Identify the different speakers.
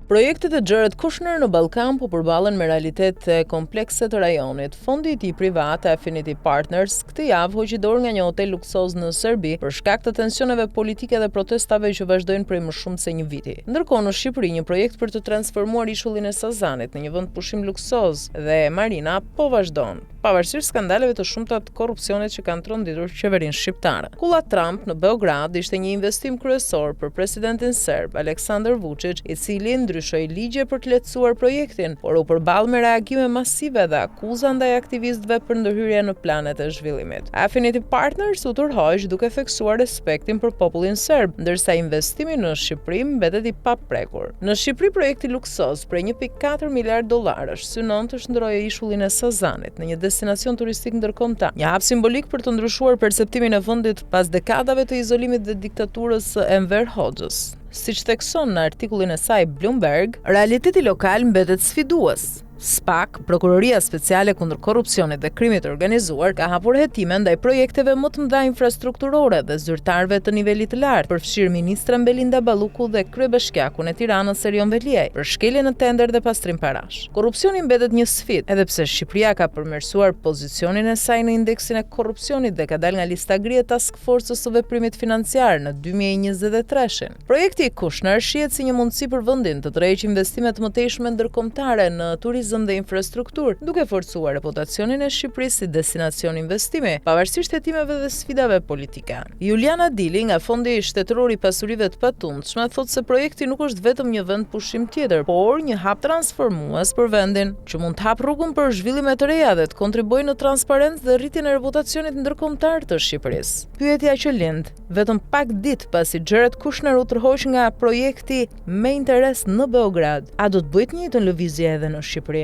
Speaker 1: Projektet e Jared Kushner në Ballkan po përballen me realitetet komplekse të rajonit. Fondi i tij privat, Affinity Partners, këtë javë hoqi dorë nga një hotel luksoz në Serbi për shkak të tensioneve politike dhe protestave që vazhdojnë prej më shumë se një viti. Ndërkohë në Shqipëri, një projekt për të transformuar ishullin e Sazanit në një vend pushim luksoz dhe marina po vazhdon, pavarësisht skandaleve të shumta të korrupsionit që kanë tronditur qeverinë shqiptare. Kulla Trump në Beograd ishte një investim kryesor për presidentin serb Aleksandar Vučić, i cili ndryshoi ligje për të lehtësuar projektin, por u përball me reagime masive dhe akuza ndaj aktivistëve për ndërhyrje në planet e zhvillimit. Affinity Partners u tërhoq duke theksuar respektin për popullin serb, ndërsa investimi në Shqipëri mbetet i paprekur. Në Shqipëri, projekti luksoz prej 1.4 miliard dollarësh synon të shndrojë ishullin e Sazanit në një destinacion turistik ndërkombëtar. Një hap simbolik për të ndryshuar perceptimin e vendit pas dekadave të izolimit dhe diktaturës së Enver Hoxhës. Siç thekson në artikullin e saj Bloomberg, realiteti lokal mbetet sfidues. SPAK, Prokuroria Speciale kundër Korrupsionit dhe Krimit të Organizuar, ka hapur hetime ndaj projekteve më të mëdha infrastrukturore dhe zyrtarëve të nivelit të lartë, përfshirë ministren Belinda Balluku dhe kryebashkiakun e Tiranës Erion Veliaj, për shkelje në tender dhe pastrim parash. Korrupsioni mbetet një sfidë, edhe pse Shqipëria ka përmirësuar pozicionin e saj në indeksin e korrupsionit dhe ka dalë nga lista gri e Task Force-së së veprimit financiar në 2023. Projekti i Kushner shihet si një mundësi për vendin të tërheqë investime të mëtejshme ndërkombëtare në turizëm dhe infrastrukturë, duke forcuar reputacionin e Shqipërisë si destinacion investimi, pavarësisht hetimeve dhe sfidave politike. Juliana Dili nga Fondi Shtetëror i Pasurive të Patundshme thotë se projekti nuk është vetëm një vend pushim tjetër, por një hap transformues për vendin, që mund të hapë rrugën për zhvillime të reja dhe të kontribuojë në transparencë dhe rritjen e reputacionit ndërkombëtar të Shqipërisë. Pyetja që lind vetëm pak ditë pasi Jared Kushner u tërhoq nga projekti me interes në Beograd, a do të bëjë të njëjtën lëvizje edhe në Shqipëri?